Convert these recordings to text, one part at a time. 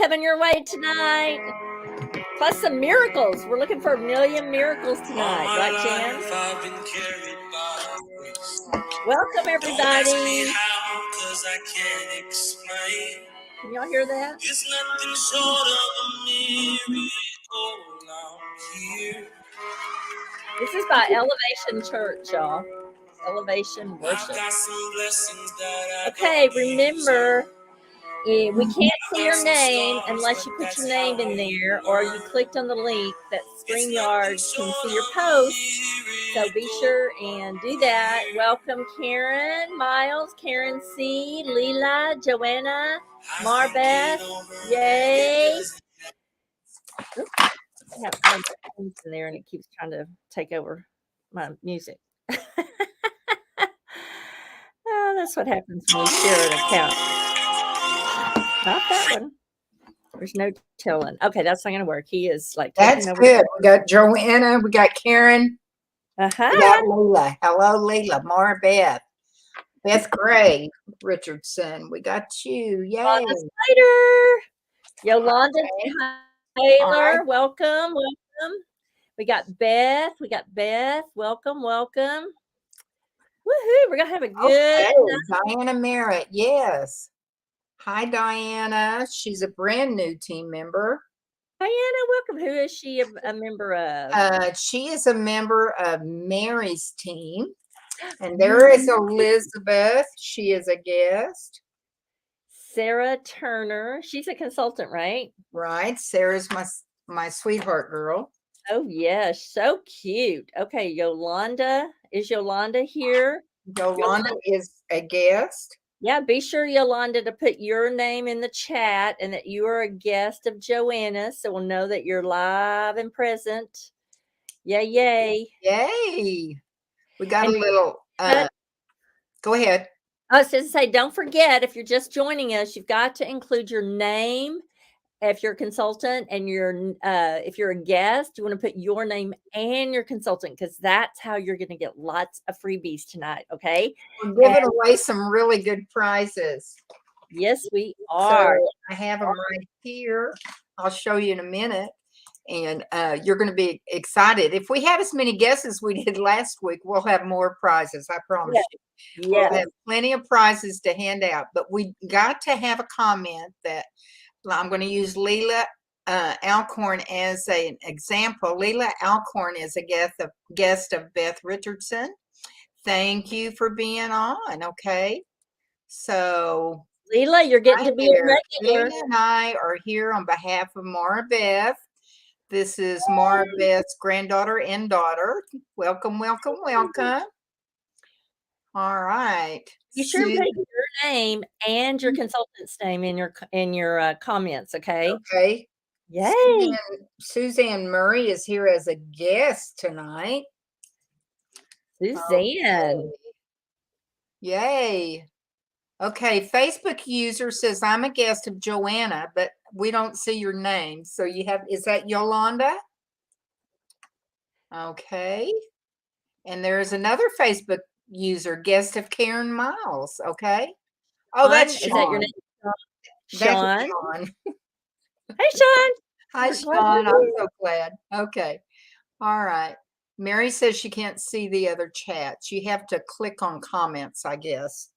coming your way tonight. Plus some miracles. We're looking for a million miracles tonight, right, Jan? Welcome, everybody. Can y'all hear that? It's nothing short of a miracle out here. This is by Elevation Church, y'all. Elevation Worship. Okay, remember, we can't see your name unless you put your name in there or you clicked on the link that StreamYard can see your post. So be sure and do that. Welcome, Karen, Miles, Karen C, Leela, Joanna, Marbeth. Yay. Oops. I have my phones in there and it keeps trying to take over my music. Oh, that's what happens when we share an account. Not that one. There's no telling. Okay, that's not going to work. He is like taking over. Good. We got Joanna. We got Karen. Uh-huh. We got Leela. Hello, Leela. Mara Beth. Beth Gray Richardson. We got you. Yay. Later. Yolanda Taylor. Right. Welcome. We got Beth. Welcome. Woohoo. We're going to have a good night. Diana Merritt. Yes. Hi, Diana. She's a brand new team member. Diana, welcome. Who is she a member of? She is a member of Mary's team. And there is Elizabeth. She is a guest. Sarah Turner. She's a consultant, right? Right. Sarah's my sweetheart girl. Oh, yeah. So cute. Okay, Yolanda. Is Yolanda here? Yolanda is a guest. Yeah, be sure, Yolanda, to put your name in the chat and that you are a guest of Joanna, so we'll know that you're live and present. Yay. We got a little, go ahead. I was going to say, don't forget, if you're just joining us, you've got to include your name if you're a consultant, and if you're a guest, you want to put your name and your consultant, because that's how you're going to get lots of freebies tonight. Okay, we're giving away some really good prizes. Yes, we are. So I have them right here. I'll show you in a minute, and you're going to be excited. If we have as many guests as we did last week, we'll have more prizes. I promise you. We'll have plenty of prizes to hand out, but we got to have a comment that I'm going to use Leela Alcorn as an example. Leela Alcorn is a guest of Beth Richardson. Thank you for being on. Okay. So Leela, you're getting to be regular. Leela and I are here on behalf of Mara Beth. This is Mara Beth's granddaughter and daughter. Welcome. All right. You sure put your name and your consultant's name in your comments, okay? Okay. Yay. Suzanne Murray is here as a guest tonight. Suzanne. Okay. Yay. Okay, Facebook user says, I'm a guest of Joanna, but we don't see your name. So is that Yolanda? Okay. And there's another Facebook user, guest of Karen Miles. Okay. Oh, that's Sean. Is that your name? Sean. Hey, Sean. Hi, Sean. I'm so glad. Okay. All right. Mary says she can't see the other chats. You have to click on comments, I guess.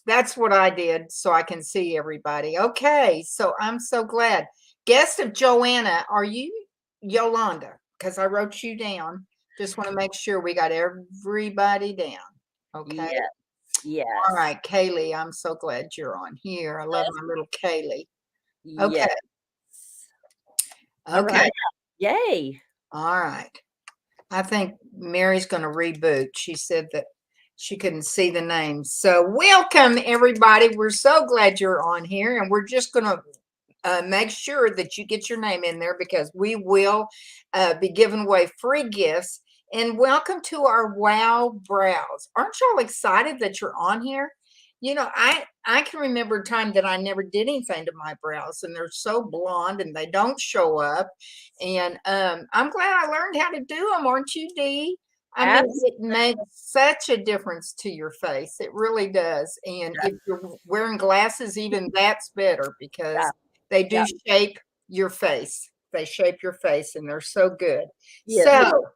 That's what I did so I can see everybody. Okay. So I'm so glad. Guest of Joanna, are you Yolanda? Because I wrote you down. Just want to make sure we got everybody down. Okay. Yes. All right, Kaylee, I'm so glad you're on here. I love my little Kaylee. Okay. Yes. Okay. Right. Yay. All right. I think Mary's going to reboot. She said that she couldn't see the names. So welcome, everybody. We're so glad you're on here, and we're just going to make sure that you get your name in there, because we will be giving away free gifts. And welcome to our Wow Brows. Aren't y'all excited that you're on here? You know, I can remember a time that I never did anything to my brows, and they're so blonde and they don't show up. And I'm glad I learned how to do them, aren't you, Dee? I mean, it makes such a difference to your face. It really does. And if you're wearing glasses, even that's better, because They do Yeah. shape your face. They shape your face and they're so good. Yes. So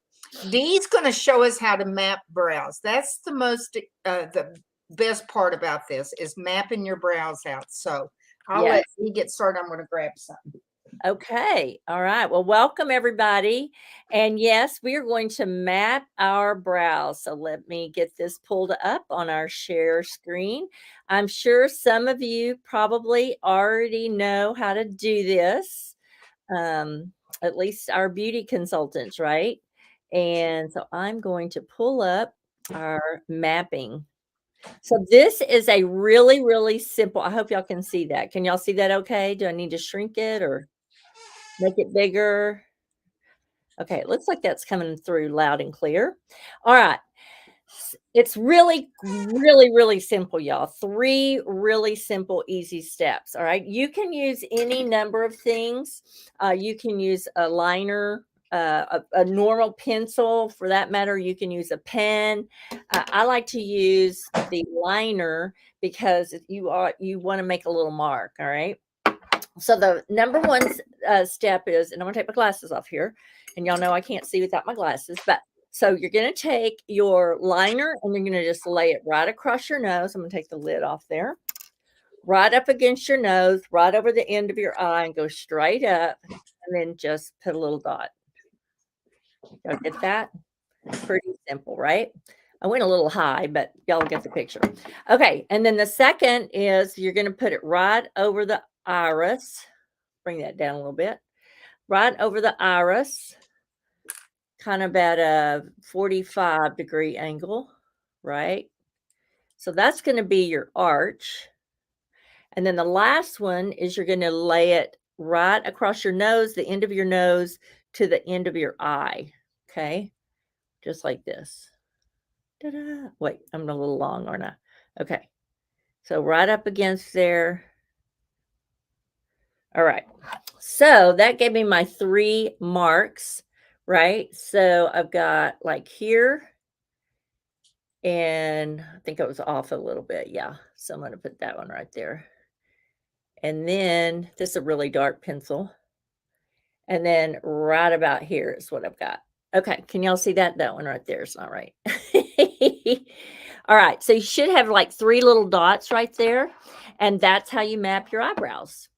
Dee's going to show us how to map brows. That's the best part about this is mapping your brows out. So I'll Yes. let Dee get started. I'm going to grab something. Okay. All right. Well, welcome everybody. And yes, we are going to map our brows. So let me get this pulled up on our share screen. I'm sure some of you probably already know how to do this. At least our beauty consultants, right? And so I'm going to pull up our mapping. So this is a really, really simple. I hope y'all can see that. Can y'all see that okay? Do I need to shrink it or make it bigger? Okay, it looks like that's coming through loud and clear. All right. It's really, really, really simple, y'all. 3 really simple, easy steps. All right. You can use any number of things. You can use a liner, a normal pencil for that matter. You can use a pen. I like to use the liner because you want to make a little mark. All right. So the number one step is, and I'm gonna take my glasses off here, and y'all know I can't see without my glasses, but so you're gonna take your liner and you're gonna just lay it right across your nose. I'm gonna take the lid off there, right up against your nose, right over the end of your eye, and go straight up, and then just put a little dot. Y'all get that? Pretty simple, right? I went a little high, but y'all get the picture. Okay, and then the second is you're gonna put it right over the iris. Bring that down a little bit. Right over the iris, kind of at a 45-degree angle, right? So that's going to be your arch. And then the last one is you're going to lay it right across your nose, the end of your nose to the end of your eye. Okay. Just like this. Ta-da. Wait, I'm a little long, aren't I? Okay. So right up against there. All right. So that gave me my 3 marks, right? So I've got like here, and I think I was off a little bit. Yeah. So I'm going to put that one right there. And then this is a really dark pencil. And then right about here is what I've got. Okay. Can y'all see that? That one right there is not right. All right. So you should have like 3 little dots right there. And that's how you map your eyebrows.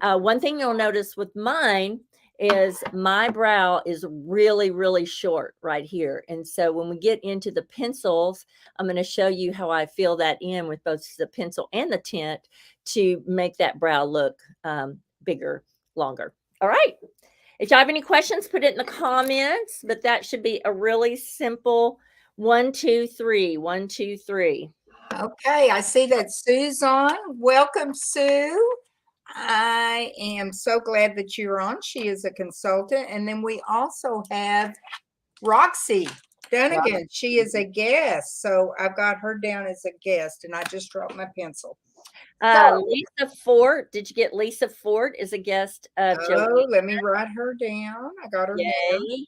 One thing you'll notice with mine is my brow is really, really short right here. And so when we get into the pencils, I'm going to show you how I fill that in with both the pencil and the tint to make that brow look bigger, longer. All right. If you have any questions, put it in the comments, but that should be a really simple 1, 2, 3, 1, 2, 3. Okay, I see that Sue's on. Welcome, Sue. I am so glad that you're on. She is a consultant. And then we also have Roxy Dunnigan. She is a guest. So I've got her down as a guest, and I just dropped my pencil. Lisa Fort. Did you get Lisa Fort is a guest of Joanna? Oh, let me write her down. I got her down. Yay.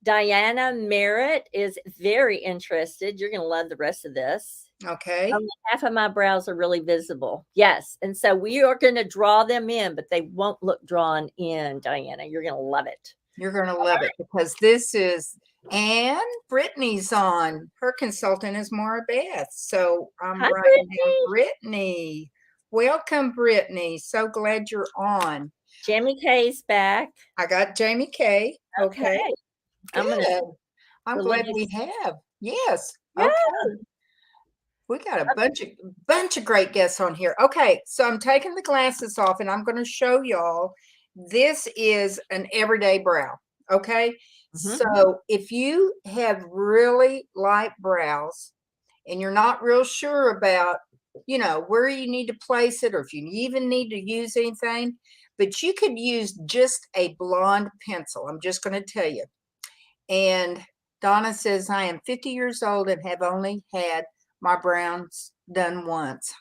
Diana Merritt is very interested. You're going to love the rest of this. Okay. Only half of my brows are really visible. Yes. And so we are going to draw them in, but they won't look drawn in, Diana. You're going to love it. You're going to love it because this is, and Brittany's on. Her consultant is Maura Beth. So I'm Hi, writing down Brittany. Welcome, Brittany. So glad you're on. Jamie K's back. I got Jamie K. Okay. I'm glad we have. Yes. Yeah. Okay. We got a bunch of great guests on here. Okay, so I'm taking the glasses off and I'm going to show y'all. This is an everyday brow. Okay, so if you have really light brows and you're not real sure about, where you need to place it or if you even need to use anything, but you could use just a blonde pencil. I'm just going to tell you. And Donna says, I am 50 years old and have only had my brows done once.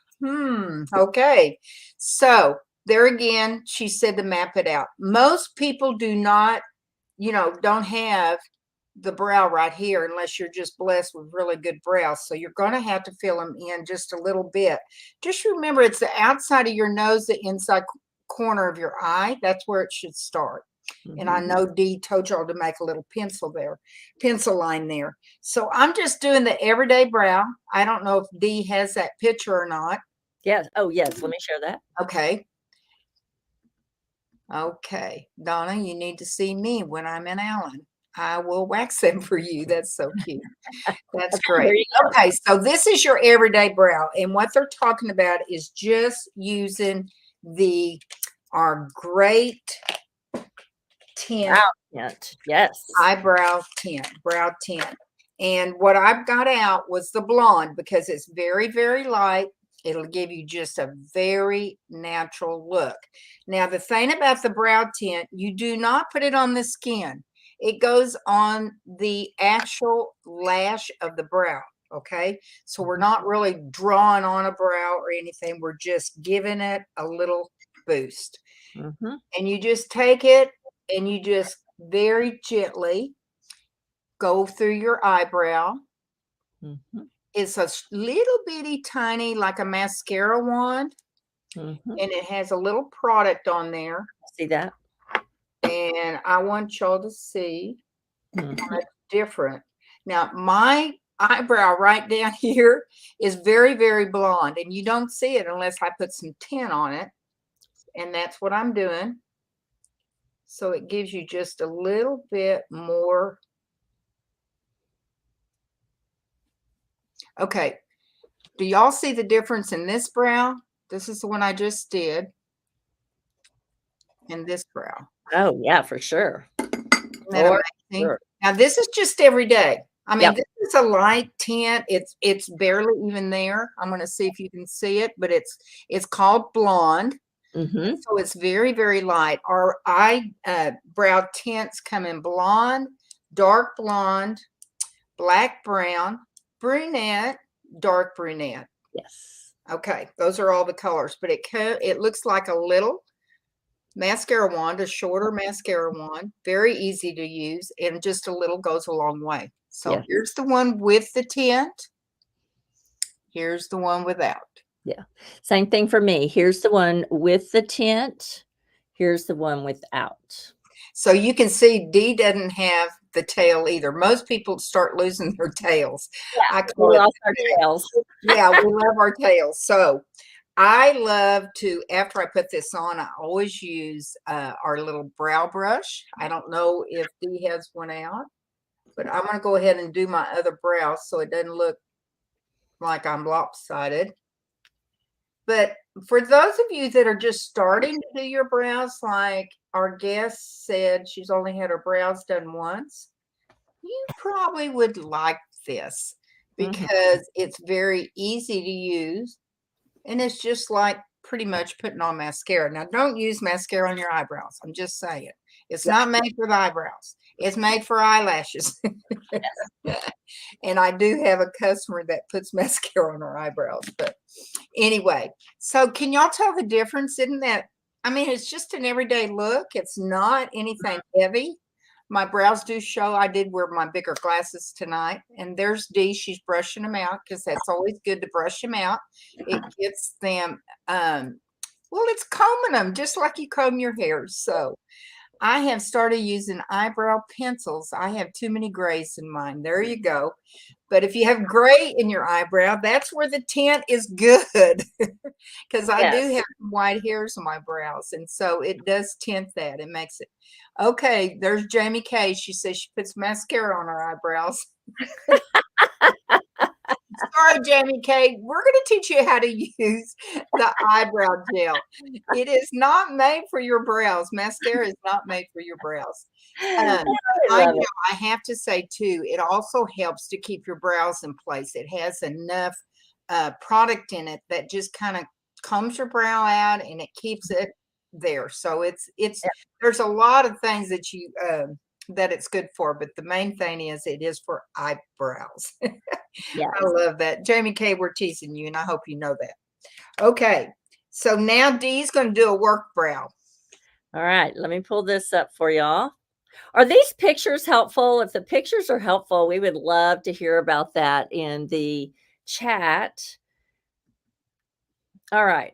Okay. So there again, she said to map it out. Most people do not, don't have the brow right here unless you're just blessed with really good brows. So you're going to have to fill them in just a little bit. Just remember, it's the outside of your nose, the inside corner of your eye. That's where it should start. And I Mhm. know Dee told y'all to make a little pencil line there. So I'm just doing the everyday brow. I don't know if Dee has that picture or not. Yes. Oh, yes. Let me share that. Okay. Okay. Donna, you need to see me when I'm in Allen. I will wax them for you. That's so cute. That's There great. you go. Okay, so this is your everyday brow. And what they're talking about is just using our great tint, Wow. Tint. Yes. eyebrow tint, brow tint. And what I've got out was the blonde because it's very, very light. It'll give you just a very natural look. Now, the thing about the brow tint, you do not put it on the skin. It goes on the actual lash of the brow. Okay. So we're not really drawing on a brow or anything. We're just giving it a little boost. Mhm. And you just take it and you just very gently go through your eyebrow. Mhm. It's a little bitty tiny, like a mascara wand, Mhm. and it has a little product on there. See that? And I want y'all to see Mhm. how it's different. Now, my eyebrow right down here is very, very blonde, and you don't see it unless I put some tint on it. And that's what I'm doing. So it gives you just a little bit more. Okay. Do y'all see the difference in this brow? This is the one I just did. And this brow. Oh, yeah, for sure. Isn't that For amazing? sure. Now this is just every day. I mean, Yep. this is a light tint. It's barely even there. I'm going to see if you can see it, but it's called blonde. Mhm. So it's very, very light. Our brow tints come in blonde, dark blonde, black brown, brunette, dark brunette. Yes. Okay, those are all the colors, but it looks like a little mascara wand, a shorter mascara wand, very easy to use, and just a little goes a long way. So Yeah. here's the one with the tint. Here's the one without. Yeah. Same thing for me. Here's the one with the tint. Here's the one without. So you can see Dee doesn't have the tail either. Most people start losing their tails. I We call it, lost our tails. yeah, we love our tails. So I love to, after I put this on, I always use our little brow brush. I don't know if Dee has one out, but I'm going to go ahead and do my other brow so it doesn't look like I'm lopsided. But for those of you that are just starting to do your brows, like our guest said, she's only had her brows done once, you probably would like this Mhm. because it's very easy to use. And it's just like pretty much putting on mascara. Now, don't use mascara on your eyebrows. I'm just saying. It's Yep. not made for the eyebrows. It's made for eyelashes. And I do have a customer that puts mascara on her eyebrows. But anyway, so can y'all tell the difference? Isn't that, I mean, it's just an everyday look. It's not anything heavy. My brows do show. I did wear my bigger glasses tonight. And there's Dee. She's brushing them out because that's always good to brush them out. It gets them, well, it's combing them just like you comb your hair. So I have started using eyebrow pencils. I have too many grays in mine. There you go. But if you have gray in your eyebrow, that's where the tint is good. Because I do Yes. have some white hairs on my brows. And so it does tint that. It makes it. Okay, there's Jamie Kay. She says she puts mascara on her eyebrows. Sorry, Jamie Kay. We're going to teach you how to use the eyebrow gel. It is not made for your brows. Mascara is not made for your brows. I I love know, it. I have to say too, it also helps to keep your brows in place. It has enough product in it that just kind of combs your brow out and it keeps it there. So it's Yep. there's a lot of things that that it's good for, but the main thing is it is for eyebrows. Yes. I love that. Jamie Kay, we're teasing you, and I hope you know that. Okay, so now Dee's going to do a work brow. All right. Let me pull this up for y'all. Are these pictures helpful? If the pictures are helpful, we would love to hear about that in the chat. All right.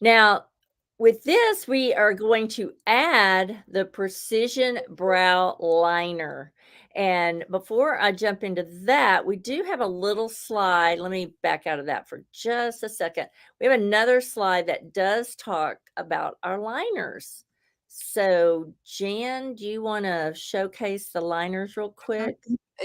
Now, with this, we are going to add the Precision Brow Liner. And before I jump into that, we do have a little slide. Let me back out of that for just a second. We have another slide that does talk about our liners. So, Jan, do you want to showcase the liners real quick?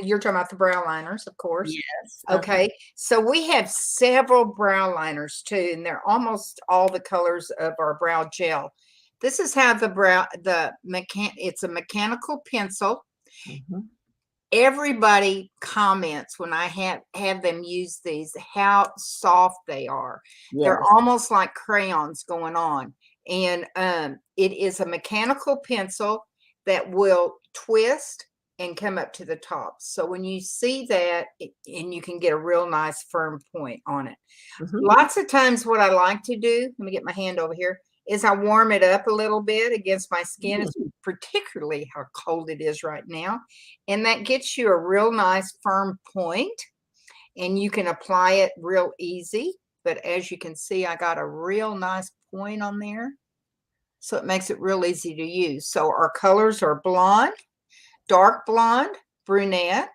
You're talking about the brow liners, of course. Yes. Okay. So we have several brow liners too, and they're almost all the colors of our brow gel. This is how it's a mechanical pencil. Mhm. Everybody comments when I have them use these, how soft they are. They're Yes. almost like crayons going on. And it is a mechanical pencil that will twist and come up to the top. So when you see that, and you can get a real nice firm point on it. Mhm. Lots of times what I like to do, let me get my hand over here, is I warm it up a little bit against my skin. It's particularly how cold it is right now. And that gets you a real nice firm point, and you can apply it real easy. But as you can see, I got a real nice point on there. So it makes it real easy to use. So our colors are blonde, dark blonde, brunette,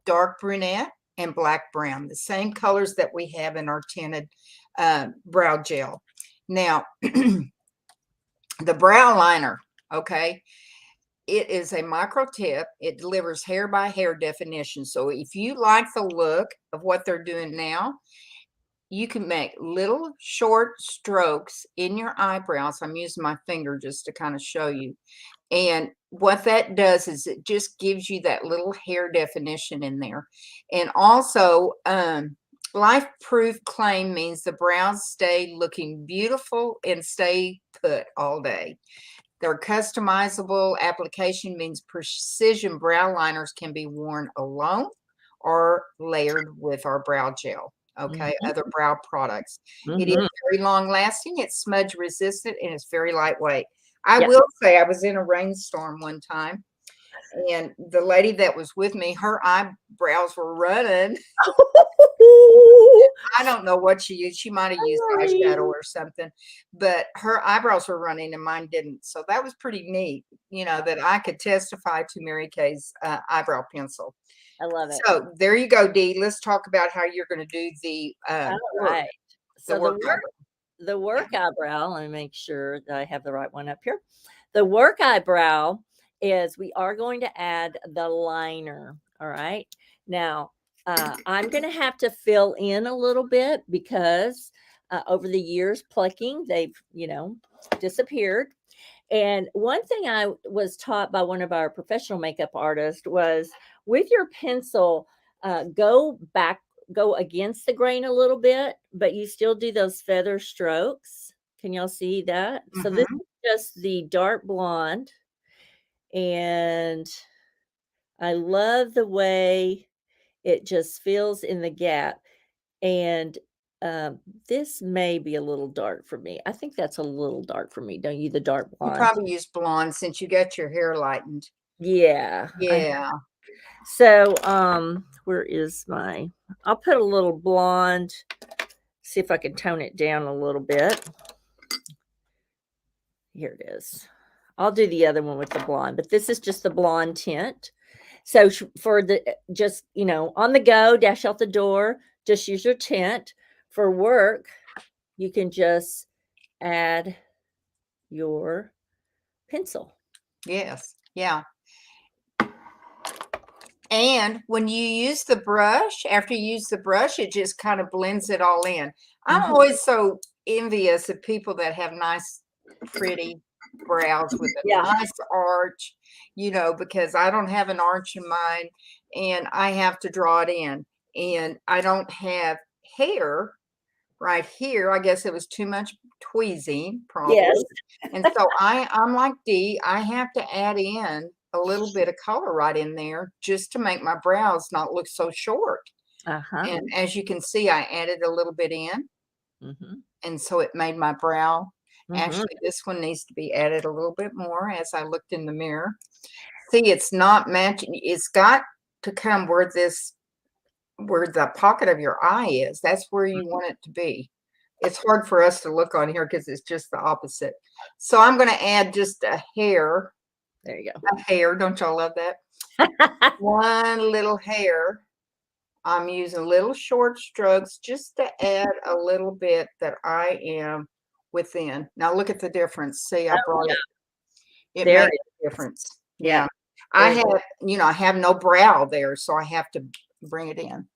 dark brunette, and black brown, the same colors that we have in our tinted brow gel. Now, the brow liner, okay, it is a micro tip. It delivers hair by hair definition. So if you like the look of what they're doing now, you can make little short strokes in your eyebrows. I'm using my finger just to kind of show you. And what that does is it just gives you that little hair definition in there. And also, life proof claim means the brows stay looking beautiful and stay put all day. Their customizable application means Precision brow liners can be worn alone or layered with our brow gel. Okay, other brow products. It is Mhm. very long lasting, it's smudge resistant, and it's very lightweight. I Yep. will say I was in a rainstorm one time, and the lady that was with me, her eyebrows were running. I don't know what she used. She might have used eyeshadow or something, but her eyebrows were running and mine didn't. So that was pretty neat, that I could testify to Mary Kay's eyebrow pencil. I love it. So there you go, Dee. Let's talk about how you're going to do the All work, right. the So work eyebrow. the work eyebrow, let me make sure that I have the right one up here. The work eyebrow is we are going to add the liner. All right. Now, I'm going to have to fill in a little bit because over the years plucking, they've, disappeared. And one thing I was taught by one of our professional makeup artists was with your pencil, go against the grain a little bit, but you still do those feather strokes. Can y'all see that? So this Mhm. is just the dark blonde, and I love the way it just fills in the gap. And this may be a little dark for me. I think that's a little dark for me, don't you? The dark You blonde. probably use blonde since you got your hair lightened. Yeah. Yeah. So, where is I'll put a little blonde, see if I can tone it down a little bit. Here it is. I'll do the other one with the blonde, but this is just the blonde tint. So for the just, on the go, dash out the door, just use your tint. For work, you can just add your pencil. Yes. Yeah. And when you use the brush, after you use the brush, it just kind of blends it all in. I'm Mhm. always so envious of people that have nice, pretty brows with a Yeah. nice arch, because I don't have an arch in mine and I have to draw it in. And I don't have hair right here. I guess it was too much tweezing, Yes. probably. And so I'm like Dee, I have to add in a little bit of color right in there just to make my brows not look so short. Uh-huh. And as you can see, I added a little bit in, Mhm. and so it made my brow. Mhm. Actually, this one needs to be added a little bit more as I looked in the mirror. See, it's not matching. It's got to come where the pocket of your eye is. That's where you want it to be. It's hard for us to look on here because it's just the opposite. So I'm going to add just a hair. There you A hair. Don't y'all love that? go. One little hair. I'm using little short strokes just to add a little bit that I am within. Now look at the difference. See, I brought it. It There makes a difference. Yeah. Yeah. I There have, I have no brow there, so I have to bring it in.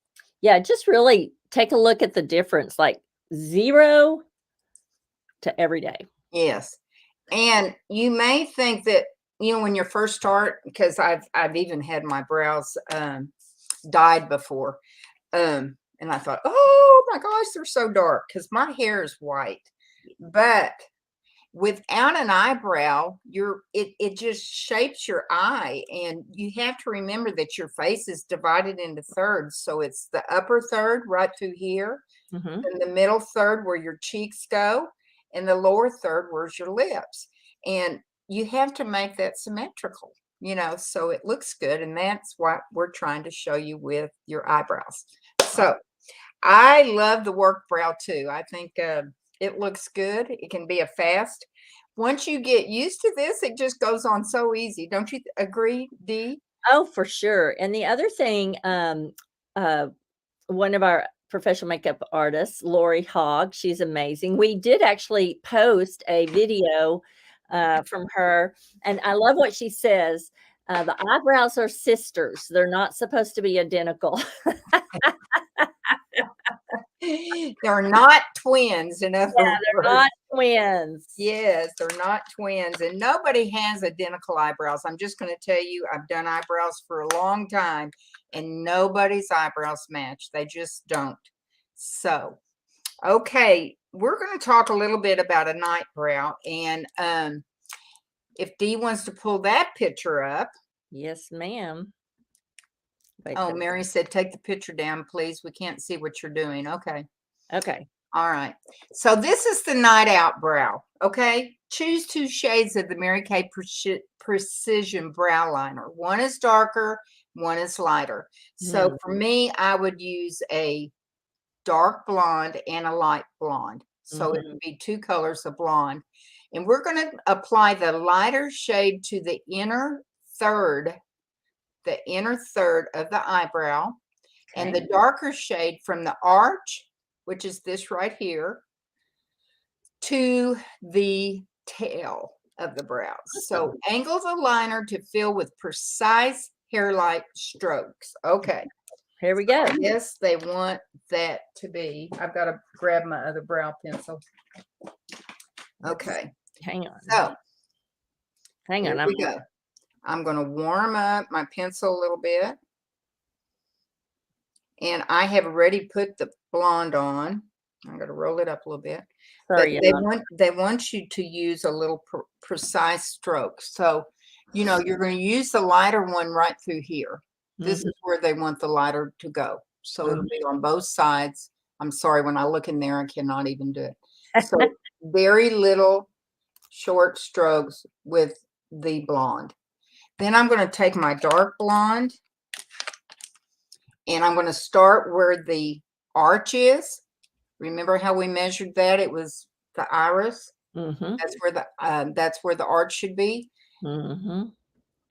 Yeah, just really take a look at the difference, like 0 to every day. Yes. And you may think that, when you first start, because I've even had my brows dyed before. And I thought, oh my gosh, they're so dark because my hair is white. But without an eyebrow, it just shapes your eye. And you have to remember that your face is divided into thirds. So it's the upper third right through here, Mhm. and the middle third where your cheeks go, and the lower third where's your lips. And you have to make that symmetrical, so it looks good. And that's what we're trying to show you with your eyebrows. So I love the work brow too. I think it looks good. It can be a fast. Once you get used to this, it just goes on so easy. Don't you agree, Dee? Oh, for sure. And the other thing, one of our professional makeup artists, Lori Hogg, she's amazing. We did actually post a video from her, and I love what she says. The eyebrows are sisters. They're not supposed to be identical. They're not twins, in other Yeah, they're words. not twins. Yes, they're not twins, and nobody has identical eyebrows. I'm just going to tell you, I've done eyebrows for a long time, and nobody's eyebrows match. They just don't. So, okay, we're going to talk a little bit about a night brow, and if Dee wants to pull that picture up. Yes, ma'am. Wait, Oh, Mary said, take the picture down, please. We can't see what you're doing. Okay. okay. All right. So this is the night out brow. Okay. Choose 2 shades of the Mary Kay Precision Brow Liner. One is darker, one is lighter. So for me, I would use a dark blonde and a light blonde. So it would be 2 colors of blonde. And we're going to apply the lighter shade to the inner third of the eyebrow, and the darker shade from the arch, which is this right here, to the tail of the brows. So angle the liner to fill with precise hair-like strokes. Okay. Here we go. Yes, they want that to be. I've got to grab my other brow pencil. Okay. Hang on. So Hang on. here we go. I'm going to warm up my pencil a little bit. And I have already put the blonde on. I'm going to roll it up a little bit. Sorry, they want you to use a little precise stroke. So, you're going to use the lighter one right through here. This is where they want the lighter to go. So it'll be on both sides. I'm sorry, when I look in there, I cannot even do it. So very little short strokes with the blonde. Then I'm going to take my dark blonde, and I'm going to start where the arch is. Remember how we measured that? It was the iris. That's where the arch should be. And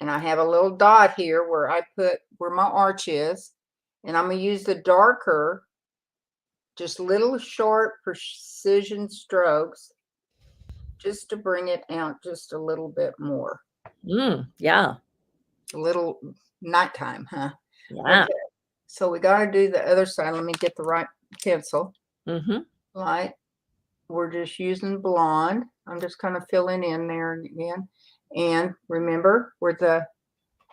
I have a little dot here where I put where my arch is, and I'm going to use the darker, just little short precision strokes, just to bring it out just a little bit more. Yeah. A little nighttime, huh? Yeah. Okay. So we got to do the other side. Let me get the right pencil. Right. We're just using blonde. I'm just kind of filling in there again. And remember where the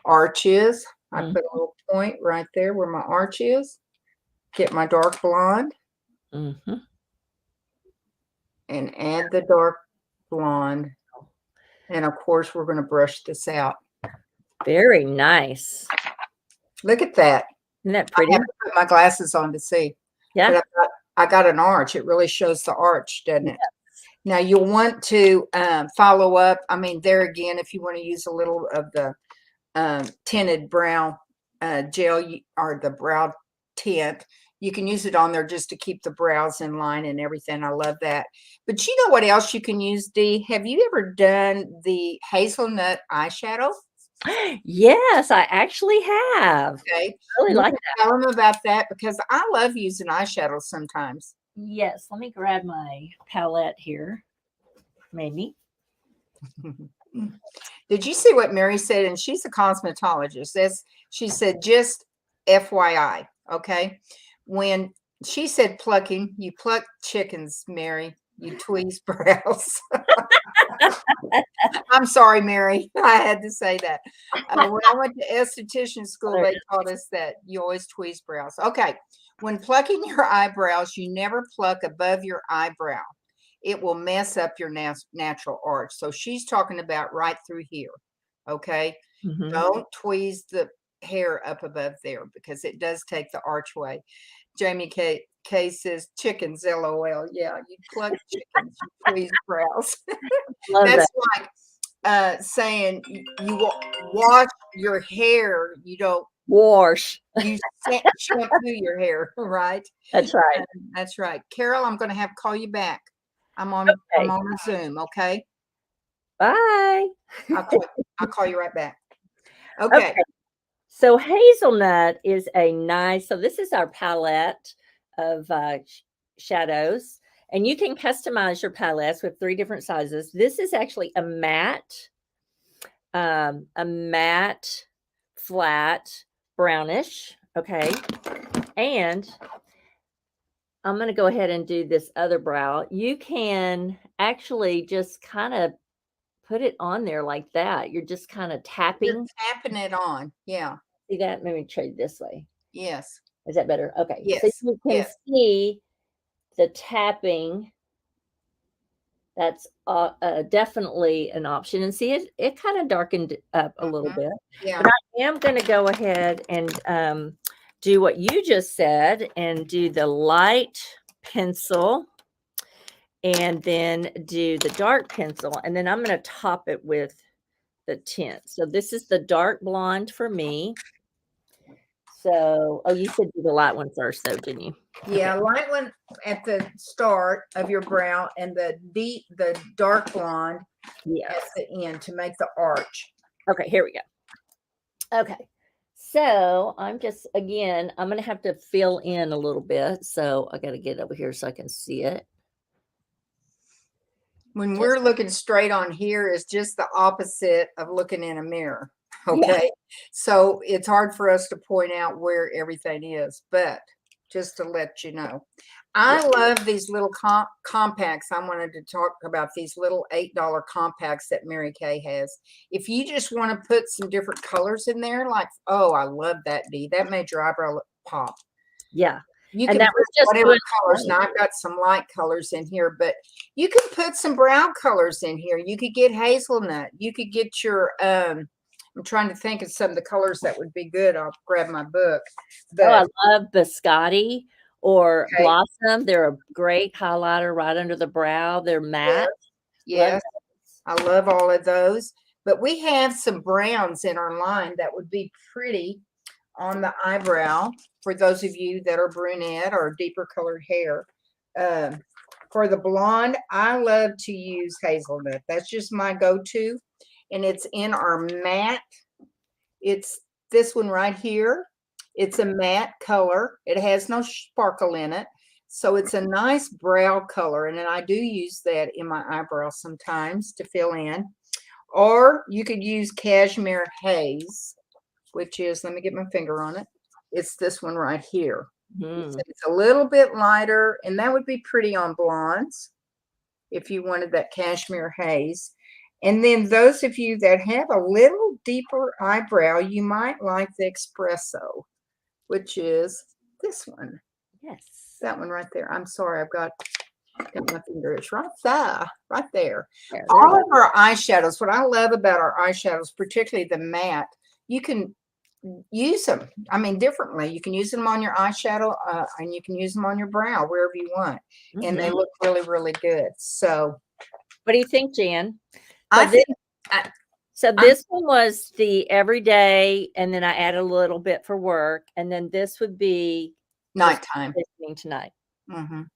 arch is. I put a little point right there where my arch is. Get my dark blonde. And add the dark blonde. And of course, we're going to brush this out. Very nice. Look at that. Isn't that pretty? I have to put my glasses on to see. Yeah. But I got an arch. It really shows the arch, doesn't it? Now you'll want to follow up. I mean, there again, if you want to use a little of the tinted brow gel or the brow tint, You can use it on there just to keep the brows in line and everything. I love that. But you know what else you can use, Dee? Have you ever done the hazelnut eyeshadow? Yes, I actually have. Okay. Really You like can that. tell them about that because I love using eyeshadow sometimes. Yes, let me grab my palette here. Maybe. Did you see what Mary said? And she's a cosmetologist. She said, just FYI, okay? When she said plucking, you pluck chickens, Mary. You tweeze brows. I'm sorry, Mary. I had to say that. When I went to esthetician school, they taught us that you always tweeze brows. Okay. When plucking your eyebrows, you never pluck above your eyebrow. It will mess up your natural arch. So she's talking about right through here. Okay. Mhm. Don't tweeze the hair up above there because it does take the arch away. Jamie K says chickens, LOL. Yeah, you pluck chickens, you tweeze brows. Love That's that. like saying you wash your hair. You don't Wash. you shampoo your hair, right? That's right. That's right. Carol, I'm going to have to call you back. I'm on Okay. a Zoom. Okay. Bye. I'll call you right back. Okay. Okay. So hazelnut is a nice, so this is our palette of shadows, and you can customize your palettes with 3 different sizes. This is actually a matte flat brownish. Okay. And I'm going to go ahead and do this other brow. You can actually just kind of put it on there like that. You're just kind of tapping. You're tapping it on. Yeah. See that? Let me try it this way. Yes. Is that better? Okay. Yes. So you can Yes. see the tapping. That's definitely an option. And see, it kind of darkened up a little bit. Yeah. But I am going to go ahead and do what you just said and do the light pencil and then do the dark pencil. And then I'm going to top it with the tint. So this is the dark blonde for me. So, oh, you said do the light one first, though, didn't you? Yeah, light one at the start of your brow and the dark blonde at the end to make the arch. Okay, here we go. Okay, so I'm just, again, I'm going to have to fill in a little bit. So I got to get over here so I can see it. When we're looking straight on here is just the opposite of looking in a mirror. Okay. Yeah. So it's hard for us to point out where everything is, but just to let you know, I love these little compacts. I wanted to talk about these little $8 compacts that Mary Kay has. If you just want to put some different colors in there, like, oh, I love that, Dee. That made your eyebrow pop. Yeah. You can put whatever colors. Now I've got some light colors in here, but you can put some brown colors in here. You could get hazelnut. You could get your I'm trying to think of some of the colors that would be good. I'll grab my book. Oh, I love Biscotti or Blossom. They're a great highlighter right under the brow. They're matte. Yes. I love all of those. But we have some browns in our line that would be pretty on the eyebrow for those of you that are brunette or deeper colored hair. For the blonde, I love to use hazelnut. That's just my go-to. And it's in our matte. It's this one right here. It's a matte color. It has no sparkle in it. So it's a nice brow color. And then I do use that in my eyebrows sometimes to fill in. Or you could use Cashmere Haze, which is, let me get my finger on it. It's this one right here. It's a little bit lighter, and that would be pretty on blondes if you wanted that Cashmere Haze. And then those of you that have a little deeper eyebrow, you might like the Espresso, which is this one. Yes. That one right there. I'm sorry, I've got my finger. It's right there, right there. All of our eyeshadows, what I love about our eyeshadows, particularly the matte, you can use them, I mean, differently. You can use them on your eyeshadow and you can use them on your brow, wherever you want. And they look really, really good. So what do you think, Jan? So this one was the everyday, and then I added a little bit for work. And then this would be Nighttime. listening tonight. Mhm.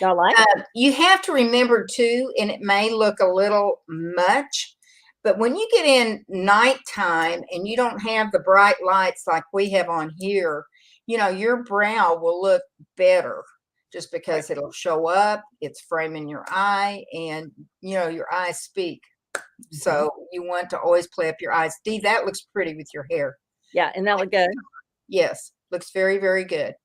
Y'all like? You have to remember too, and it may look a little much, but when you get in nighttime and you don't have the bright lights like we have on here, your brow will look better just because it'll show up, it's framing your eye, and your eyes speak. So you want to always play up your eyes. Dee, that looks pretty with your hair. Yeah, and that look good. Yes, looks very, very good.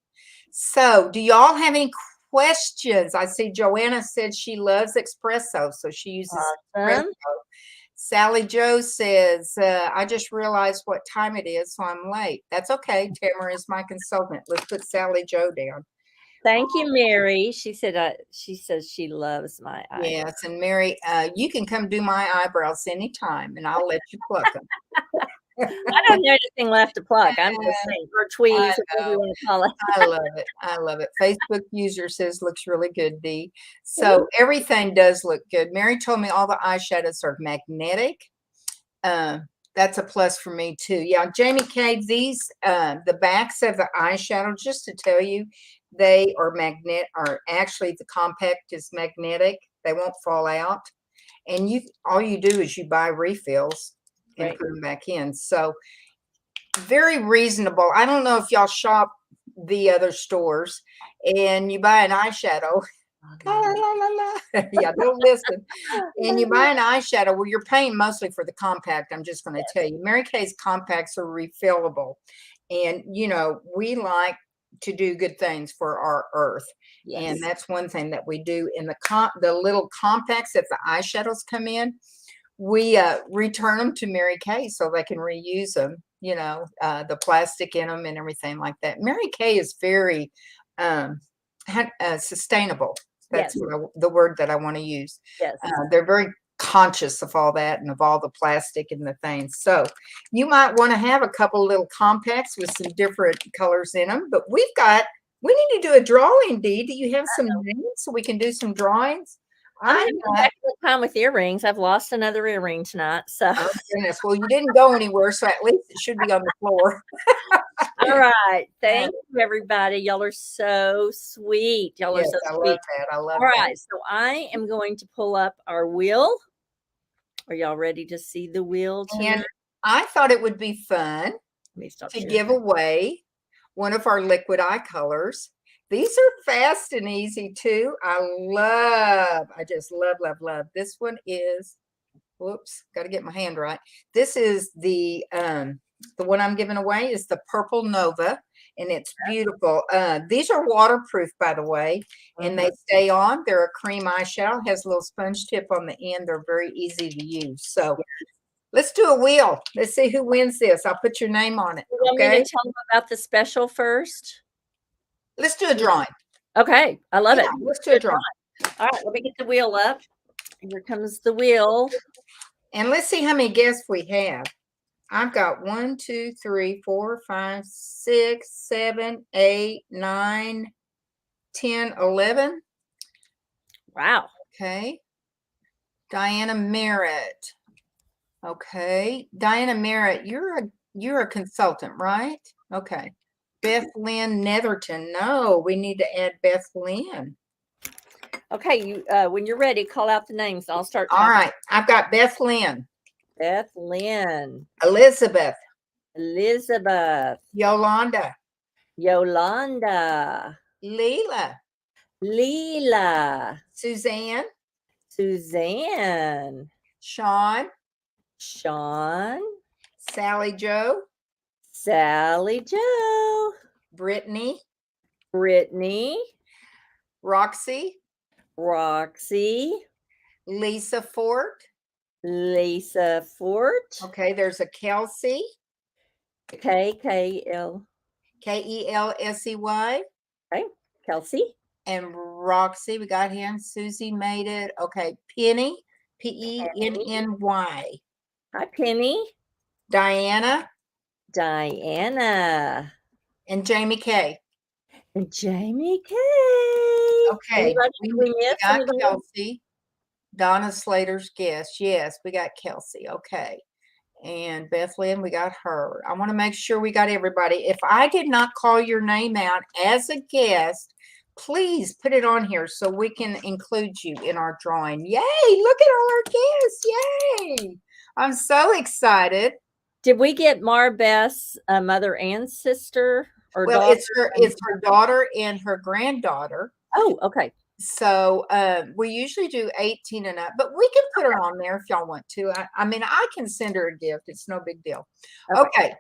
So do y'all have any questions? I see Joanna said she loves espresso, so she uses espresso. Awesome. Sally Joe says, I just realized what time it is, so I'm late. That's okay. Tamara is my consultant. Let's put Sally Joe down. Thank you, Mary. She says she loves my eyebrows. Yes, and Mary, you can come do my eyebrows anytime, and I'll let you pluck them. I don't have anything left to pluck. I'm just saying, or tweeze, whatever you want to call it. I love it. I love it. Facebook user says looks really good, Dee. So everything does look good. Mary told me all the eyeshadows are magnetic. That's a plus for me too. Yeah, Jamie K, these the backs of the eyeshadow, just to tell you, they are actually the compact is magnetic. They won't fall out. And all you do is you buy refills and put them back in. So very reasonable. I don't know if y'all shop the other stores and you buy an eyeshadow. Yeah, don't listen. And you buy an eyeshadow, well, you're paying mostly for the compact. I'm just going to tell you, Mary Kay's compacts are refillable. And, we like to do good things for our earth. Yes. And that's one thing that we do in the little compacts that the eyeshadows come in. We return them to Mary Kay so they can reuse them, the plastic in them and everything like that. Mary Kay is very sustainable. That's the word that I want to use. Yes. They're very conscious of all that and of all the plastic and the things. So you might want to have a couple little compacts with some different colors in them. But we need to do a drawing, Dee. Do you have some names so we can do some drawings? I'm having a good time with earrings. I've lost another earring tonight. So oh goodness. Well, you didn't go anywhere, so at least it should be on the floor. All right. Thank you, everybody. Y'all are so sweet. Y'all are so sweet. I love that. I love that. All right. So I am going to pull up our wheel. Are y'all ready to see the wheel tonight? And I thought it would be fun to give away one of our liquid eye colors. These are fast and easy too. I just love. This one is, whoops, got to get my hand right. This is the one I'm giving away is the Purple Nova, and it's beautiful. These are waterproof, by the way, and they stay on. They're a cream eyeshadow, has a little sponge tip on the end. They're very easy to use. So let's do a wheel. Let's see who wins this. I'll put your name on it. You want me to tell them about the special first? Let's do a drawing. Okay. I love it. Let's do a drawing. All right. Let me get the wheel up. Here comes the wheel. And let's see how many guests we have. I've got 1, 2, 3, 4, 5, 6, 7, 8, 9, 10, 11. Wow. Okay. Diana Merritt. Okay. Diana Merritt, you're a consultant, right? Okay. Beth Lynn Netherton. No, we need to add Beth Lynn. Okay, you when you're ready, call out the names. I'll start. All right. I've got Beth Lynn. Beth Lynn. Elizabeth. Yolanda. Leela. Suzanne. Sean. Sally Joe. Brittany. Roxy. Lisa Fort. Okay, there's a Kelsey. Kelsey. Kelsey. Okay, Kelsey. And Roxy, we got him. Susie made it. Okay, Penny. Penny. Hi, Penny. Diana. And Jamie K. Okay. We got Kelsey. Donna Slater's guest. Yes, we got Kelsey. Okay. And Beth Lynn, we got her. I want to make sure we got everybody. If I did not call your name out as a guest, please put it on here so we can include you in our drawing. Yay! Look at all our guests. Yay! I'm so excited. Did we get Marbeth's mother and sister or Well, daughter? it's her daughter and her granddaughter. Oh, okay. So we usually do 18 and up, but we can put her on there if y'all want to. I mean, I can send her a gift. It's no big deal. Okay.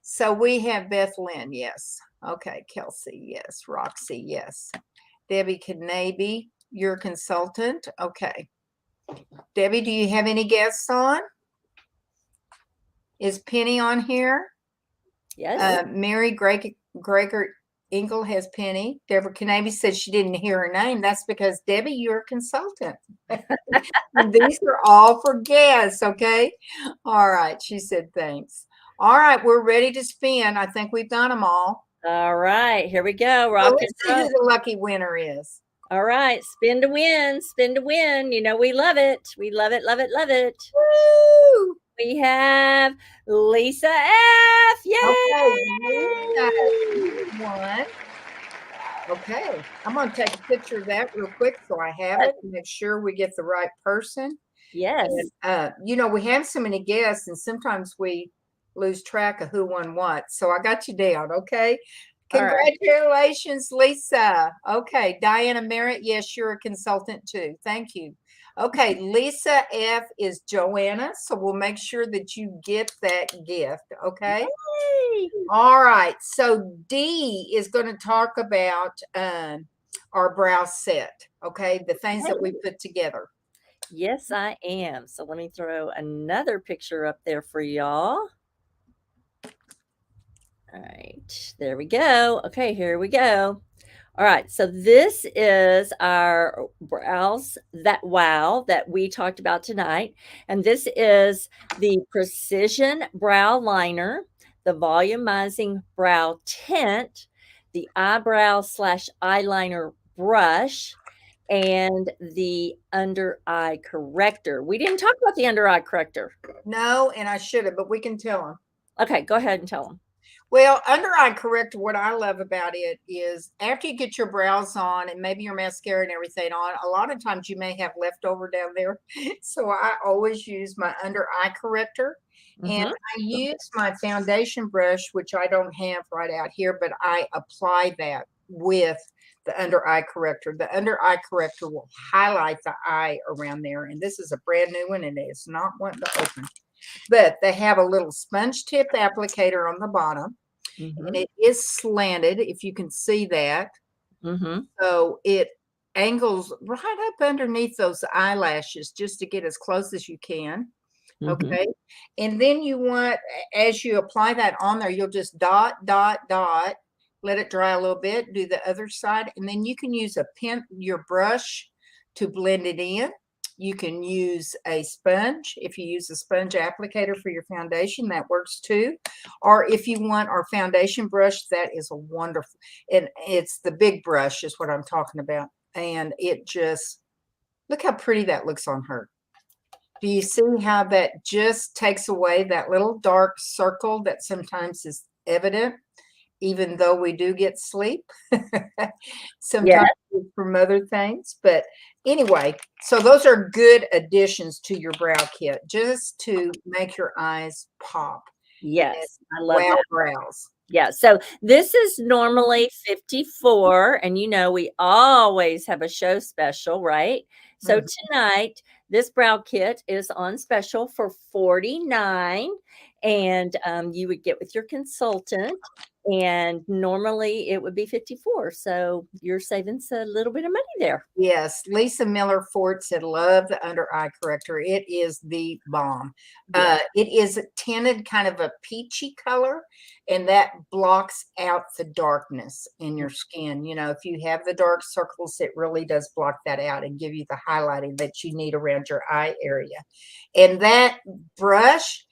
So we have Beth Lynn, yes. Okay, Kelsey, yes. Roxy, yes. Debbie Knaby, your consultant. Okay. Debbie, do you have any guests on? Is Penny on here? Yes. Mary Gregor Engel has Penny. Deborah Knaby said she didn't hear her name. That's because, Debbie, you're a consultant. These are all for guests, okay? All right, she said thanks. All right, we're ready to spin. I think we've done them all. All right, here we go. Well, let's see who the lucky winner is. All right, spin to win, spin to win. You know, we love it. We love it, love it, love it. Woo! We have Lisa F. Yay! Okay, Lisa won. Okay, I'm going to take a picture of that real quick so I have it and make sure we get the right person. Yes. And, you know, we have so many guests and sometimes we lose track of who won what. So I got you down, okay? Congratulations, Lisa. Okay, Diana Merritt, yes, you're a consultant too. Thank you. Okay, Lisa F is Joanna, so we'll make sure that you get that gift, okay? Yay. All right, so Dee is going to talk about our brow set, okay? The things that we put together. Yes, I am. So let me throw another picture up there for y'all. All right, there we go. Okay, here we go. All right, so this is our brows that we talked about tonight. And this is the Precision Brow Liner, the Volumizing Brow Tint, the Eyebrow / Eyeliner Brush, and the Under Eye Corrector. We didn't talk about the Under Eye Corrector. No, and I should have, but we can tell them. Okay, go ahead and tell them. Well, Under Eye Corrector, what I love about it is after you get your brows on and maybe your mascara and everything on, a lot of times you may have leftover down there. So I always use my Under Eye Corrector. And I use my foundation brush, which I don't have right out here, but I apply that with the Under Eye Corrector. The Under Eye Corrector will highlight the eye around there. And this is a brand new one and it's not wanting to open. But they have a little sponge tip applicator on the bottom. And it is slanted, if you can see that. So it angles right up underneath those eyelashes just to get as close as you can. Okay. And then you want, as you apply that on there, you'll just dot, let it dry a little bit, do the other side. And then you can use your brush to blend it in. You can use a sponge. If you use a sponge applicator for your foundation, that works too. Or if you want our foundation brush, that is a wonderful, and it's the big brush is what I'm talking about. And it just, look how pretty that looks on her. Do you see how that just takes away that little dark circle that sometimes is evident, even though we do get sleep sometimes from other things? But anyway, so those are good additions to your brow kit just to make your eyes pop. Yes, I love that. Brows. Yeah, so this is normally $54, and you know we always have a show special, right? So tonight, this brow kit is on special for $49, and you would get with your consultant. And normally it would be $54. So you're saving a little bit of money there. Yes. Lisa Miller Fort said, love the Under Eye Corrector. It is the bomb. It is tinted kind of a peachy color, and that blocks out the darkness in your skin. You know, if you have the dark circles, it really does block that out and give you the highlighting that you need around your eye area. And that brush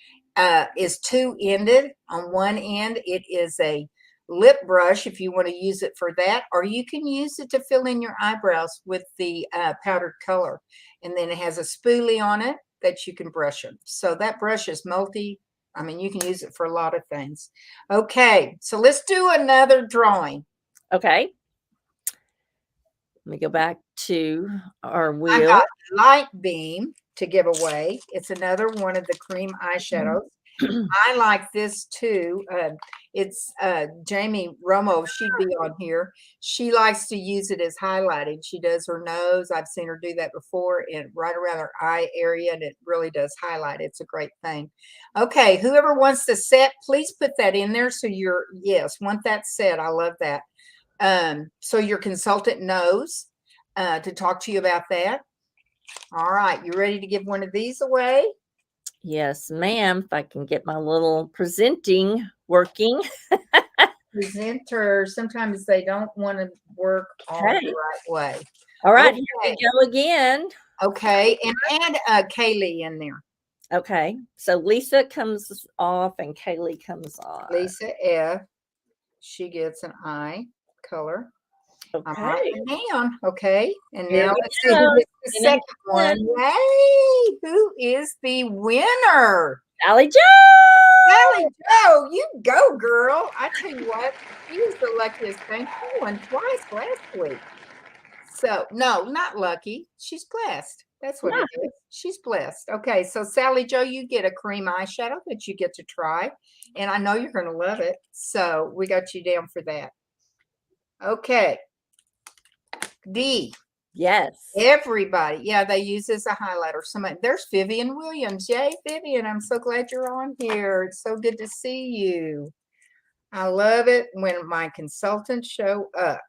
is two-ended. On one end, it is a lip brush if you want to use it for that, or you can use it to fill in your eyebrows with the powdered color. And then it has a spoolie on it, that you can brush them. So that brush is you can use it for a lot of things. Okay, so let's do another drawing. Okay. Let me go back to our I wheel. got Light Beam to give away. It's another one of the cream eyeshadows. I like this too. It's Jamie Romo. She'd be on here. She likes to use it as highlighting. She does her nose. I've seen her do that before, and right around her eye area, and it really does highlight. It's a great thing. Okay, whoever wants the set, please put that in there. So want that set. I love that. So your consultant knows to talk to you about that. All right, you ready to give one of these away? Yes, ma'am. If I can get my little presenting working. Presenter, sometimes they don't want to work all the right way. All right, here we go again. Okay, and add Kaylee in there. Okay, so Lisa comes off and Kaylee comes on. Lisa F. She gets an eye color. Okay. I'm writing it down. Okay, and Here now we let's see who gets the second one. Hey, who is the winner? Sally Jo! Sally Jo, you go, girl. I tell you what, she was the luckiest thing. She won twice last week. So, no, not lucky. She's blessed. That's what it is. She's blessed. Okay, so Sally Jo, you get a cream eyeshadow that you get to try. And I know you're going to love it. So we got you down for that. Okay. D. Yes. Everybody. Yeah, they use this as a highlighter. There's Vivian Williams. Yay, Vivian. I'm so glad you're on here. It's so good to see you. I love it when my consultants show up.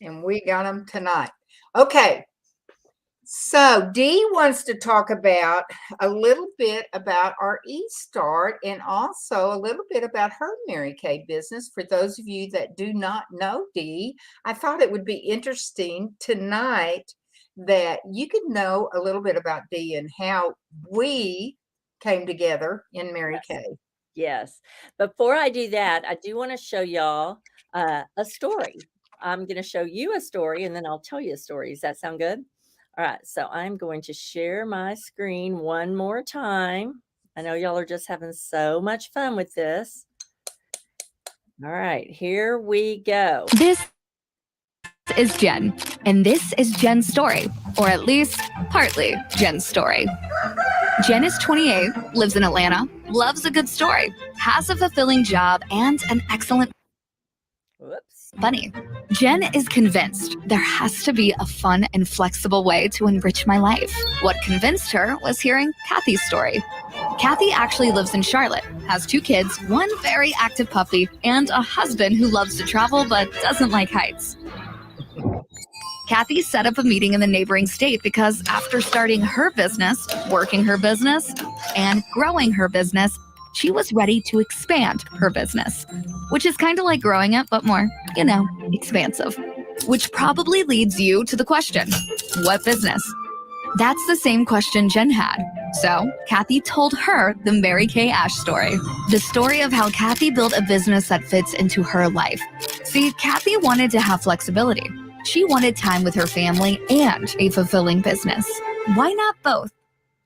And we got them tonight. Okay. So Dee wants to talk about a little bit about our eStart and also a little bit about her Mary Kay business. For those of you that do not know Dee, I thought it would be interesting tonight that you could know a little bit about Dee and how we came together in Mary Kay. Yes. Before I do that, I do want to show y'all a story. I'm going to show you a story and then I'll tell you a story. Does that sound good? All right, so I'm going to share my screen one more time. I know y'all are just having so much fun with this. All right, here we go. This is Jen, and this is Jen's story, or at least partly Jen's story. Jen is 28, lives in Atlanta, loves a good story, has a fulfilling job, and an excellent bunny. Jen is convinced there has to be a fun and flexible way to enrich my life. What convinced her was hearing Kathy's story. Kathy actually lives in Charlotte, has 2 kids, 1 very active puppy, and a husband who loves to travel but doesn't like heights. Kathy set up a meeting in the neighboring state because after starting her business, working her business, and growing her business, she was ready to expand her business, which is kind of like growing it, but more, expansive. Which probably leads you to the question, what business? That's the same question Jen had. So Kathy told her the Mary Kay Ash story, the story of how Kathy built a business that fits into her life. See, Kathy wanted to have flexibility. She wanted time with her family and a fulfilling business. Why not both?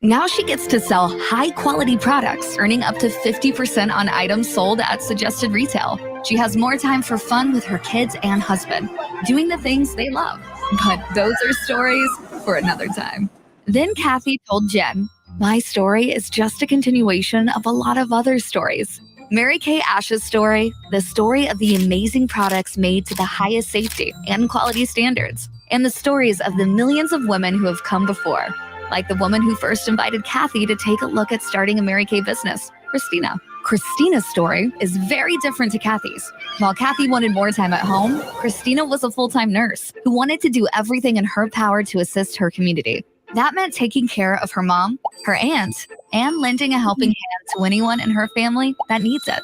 Now she gets to sell high-quality products, earning up to 50% on items sold at suggested retail. She has more time for fun with her kids and husband, doing the things they love. But those are stories for another time. Then Kathy told Jen, my story is just a continuation of a lot of other stories. Mary Kay Ash's story, the story of the amazing products made to the highest safety and quality standards, and the stories of the millions of women who have come before, like the woman who first invited Kathy to take a look at starting a Mary Kay business, Christina. Christina's story is very different to Kathy's. While Kathy wanted more time at home, Christina was a full-time nurse who wanted to do everything in her power to assist her community. That meant taking care of her mom, her aunt, and lending a helping hand to anyone in her family that needs it.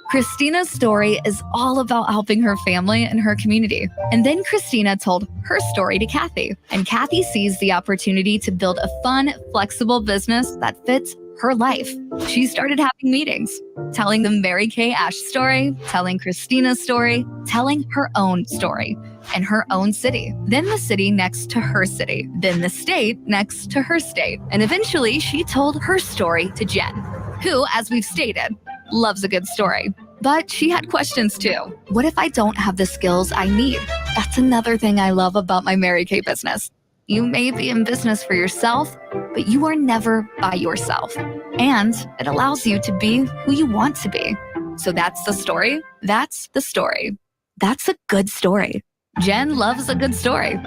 Christina's story is all about helping her family and her community. And then Christina told her story to Kathy. And Kathy sees the opportunity to build a fun, flexible business that fits her life. She started having meetings, telling the Mary Kay Ash story, telling Christina's story, telling her own story in her own city, then the city next to her city, then the state next to her state. And eventually she told her story to Jen, who, as we've stated, loves a good story. But she had questions too. What if I don't have the skills I need? That's another thing I love about my Mary Kay business. You may be in business for yourself, but you are never by yourself. And it allows you to be who you want to be. So that's the story. That's the story. That's a good story. Jen loves a good story.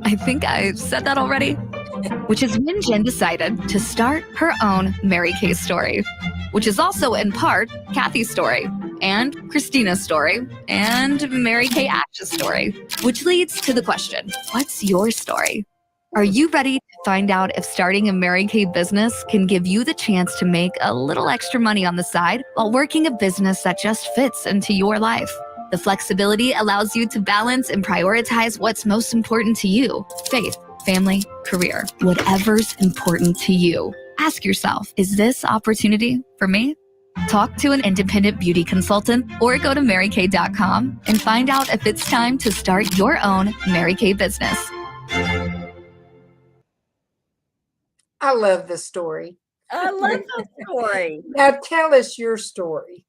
I think I said that already. Which is when Jen decided to start her own Mary Kay story, which is also in part Kathy's story, and Christina's story, and Mary Kay Ash's story, which leads to the question, what's your story? Are you ready to find out if starting a Mary Kay business can give you the chance to make a little extra money on the side while working a business that just fits into your life? The flexibility allows you to balance and prioritize what's most important to you: faith, family, career, whatever's important to you. Ask yourself, is this opportunity for me? Talk to an independent beauty consultant or go to marykay.com and find out if it's time to start your own Mary Kay business. I love the story. I love that story. Now tell us your story.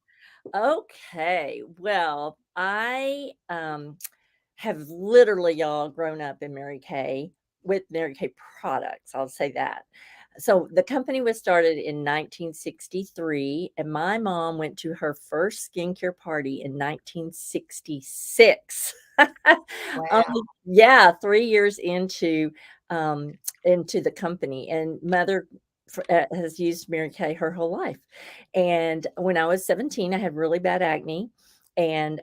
Okay. Well, I have literally, y'all, grown up in Mary Kay with Mary Kay products. I'll say that. So the company was started in 1963, and my mom went to her first skincare party in 1966. Wow. Yeah, 3 years into the company, and mother has used Mary Kay her whole life. And when I was 17, I had really bad acne, and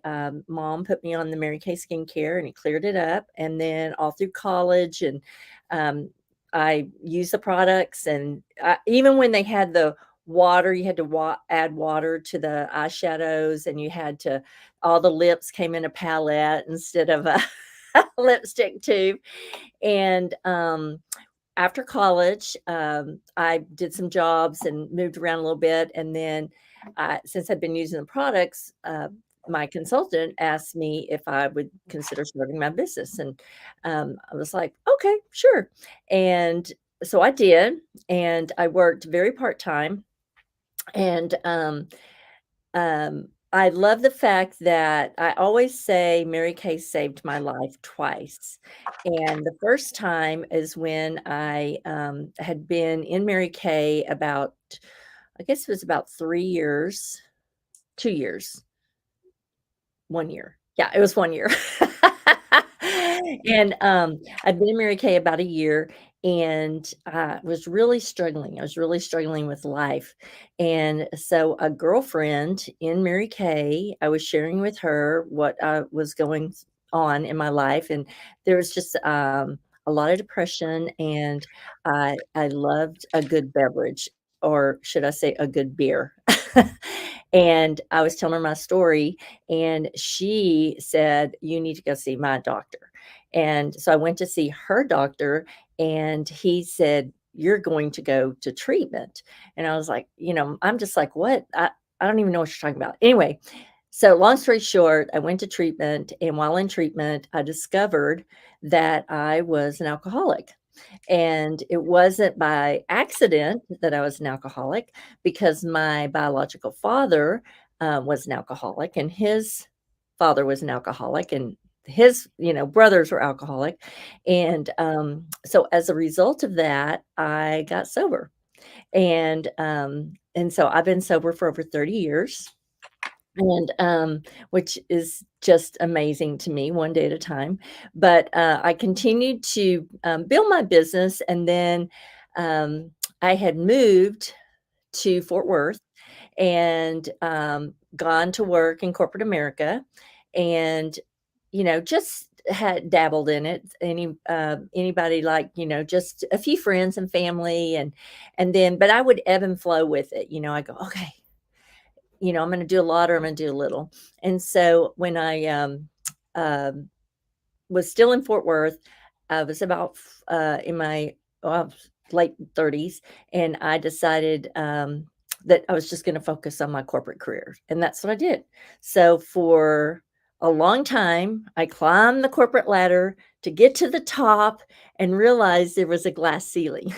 mom put me on the Mary Kay skincare, and it cleared it up. And then all through college, and I used the products, and even when they had the water, you had to add water to the eyeshadows, and you had to, all the lips came in a palette instead of a lipstick tube. And after college, I did some jobs and moved around a little bit. And then since I'd been using the products, my consultant asked me if I would consider starting my business. And I was like, okay, sure. And so I did. And I worked very part-time. And I love the fact that I always say Mary Kay saved my life twice. And the first time is when I had been in Mary Kay about, I guess it was about 3 years, 2 years, 1 year. Yeah, it was 1 year. And I'd been in Mary Kay about a year, and I was really struggling. I was really struggling with life. And so a girlfriend in Mary Kay, I was sharing with her what was going on in my life, and there was just a lot of depression, and I loved a good beverage, or should I say a good beer. And I was telling her my story, and she said, "You need to go see my doctor." And so I went to see her doctor, and he said, "You're going to go to treatment." And I was like, I'm just like, "What? I don't even know what you're talking about." Anyway, so long story short, I went to treatment, and while in treatment, I discovered that I was an alcoholic. And it wasn't by accident that I was an alcoholic, because my biological father was an alcoholic, and his father was an alcoholic, and his brothers were alcoholic. And so as a result of that, I got sober. And so I've been sober for over 30 years, and which is just amazing to me, one day at a time. But I continued to build my business, and then I had moved to Fort Worth, and gone to work in corporate America, and just had dabbled in it. Anybody, like, just a few friends and family, and then, but I would ebb and flow with it. I go, okay, I'm going to do a lot, or I'm going to do a little. And so when I was still in Fort Worth, I was about in my late 30s, and I decided that I was just going to focus on my corporate career. And that's what I did. So for a long time, I climbed the corporate ladder to get to the top and realized there was a glass ceiling.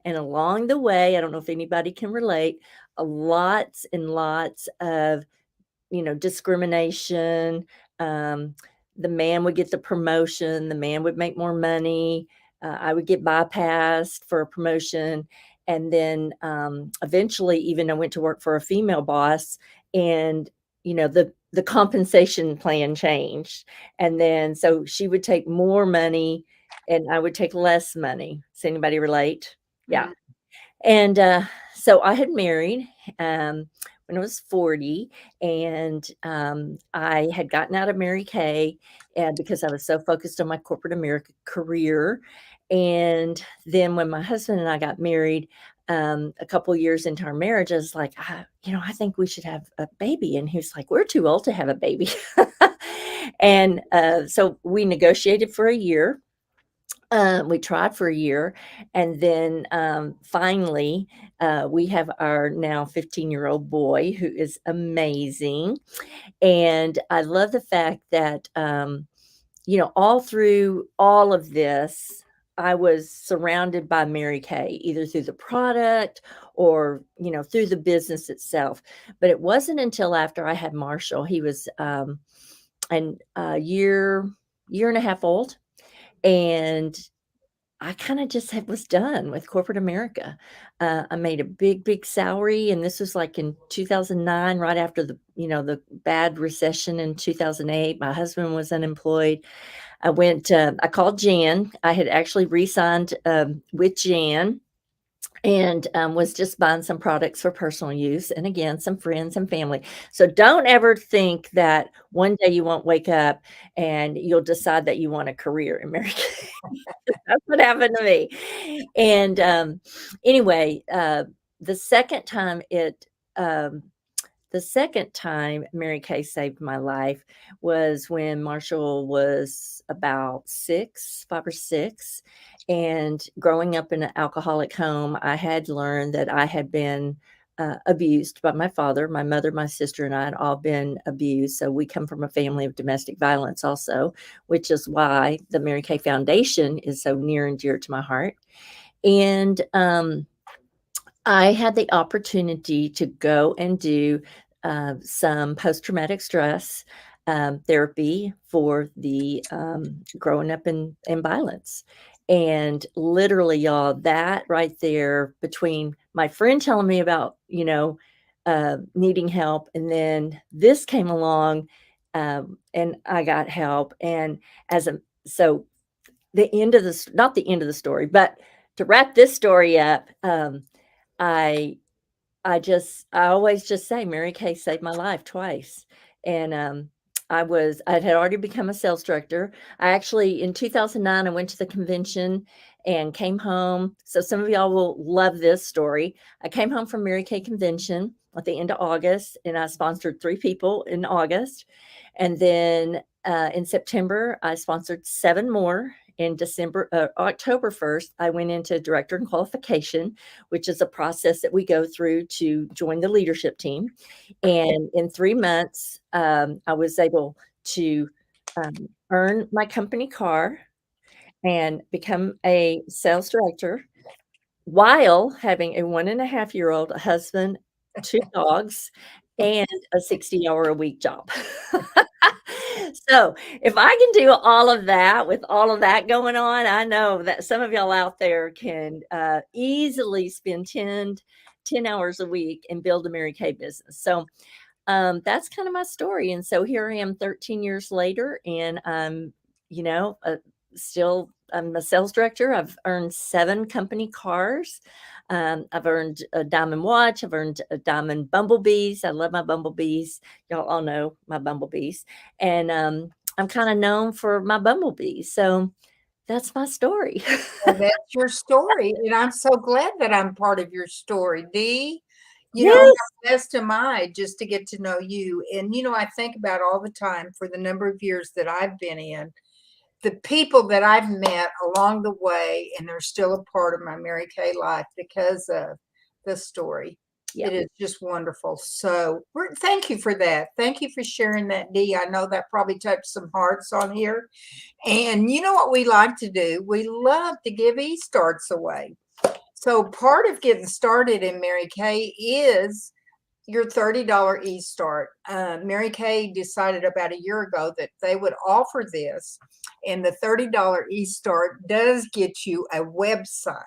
And along the way, I don't know if anybody can relate, lots and lots of discrimination. Um, the man would get the promotion, the man would make more money. I would get bypassed for a promotion. And then eventually, even I went to work for a female boss, and the compensation plan changed. And then so she would take more money and I would take less money. Does anybody relate? Yeah. And so I had married when I was 40, and I had gotten out of Mary Kay because I was so focused on my corporate America career. And then when my husband and I got married, a couple years into our marriage, I was like, I think we should have a baby. And he was like, we're too old to have a baby. And so we negotiated for a year. We tried for a year, and then finally, we have our now 15-year-old boy who is amazing. And I love the fact that, all through all of this, I was surrounded by Mary Kay, either through the product or, through the business itself. But it wasn't until after I had Marshall, he was a year and a half old. And I kind of just was done with corporate America. I made a big salary, and this was like in 2009, right after the bad recession in 2008. My husband was unemployed. I called Jan. I had actually re-signed with Jan, and was just buying some products for personal use, and again, some friends and family. So don't ever think that one day you won't wake up and you'll decide that you want a career in Mary Kay. That's what happened to me. And anyway, the second time Mary Kay saved my life was when Marshall was about 5 or 6. And growing up in an alcoholic home, I had learned that I had been abused by my father. My mother, my sister, and I had all been abused. So we come from a family of domestic violence also, which is why the Mary Kay Foundation is so near and dear to my heart. And I had the opportunity to go and do some post-traumatic stress therapy for the growing up in violence. And literally, y'all, that right there, between my friend telling me about, needing help, and then this came along, and I got help. And so the end of this, not the end of the story, but to wrap this story up, I always just say Mary Kay saved my life twice. And I had already become a sales director. I actually, in 2009, I went to the convention and came home. So some of y'all will love this story. I came home from Mary Kay convention at the end of August, and I sponsored 3 people in August. And then in September, I sponsored 7 more. In October 1st, I went into director and qualification, which is a process that we go through to join the leadership team. And in 3 months, I was able to earn my company car and become a sales director while having a 1.5-year-old husband, 2 dogs, and a 60-hour-a-week job. So if I can do all of that with all of that going on, I know that some of y'all out there can easily spend 10 hours a week and build a Mary Kay business. So that's kind of my story. And so here I am 13 years later, and I'm, I'm a sales director. I've earned 7 company cars. I've earned a diamond watch. I've earned a diamond bumblebees. I love my bumblebees. Y'all all know my bumblebees. And I'm kind of known for my bumblebees. So that's my story. Well, that's your story. And I'm so glad that I'm part of your story, Dee. Yes. How blessed am I just to get to know you. And, I think about all the time for the number of years that I've been in, the people that I've met along the way, and they're still a part of my Mary Kay life because of the story. Yeah. It is just wonderful. So thank you for that. Thank you for sharing that, Dee. I know that probably touched some hearts on here. And you know what we like to do? We love to give e-starts away. So part of getting started in Mary Kay is your $30 e-start. Mary Kay decided about a year ago that they would offer this, and the $30 e-start does get you a website.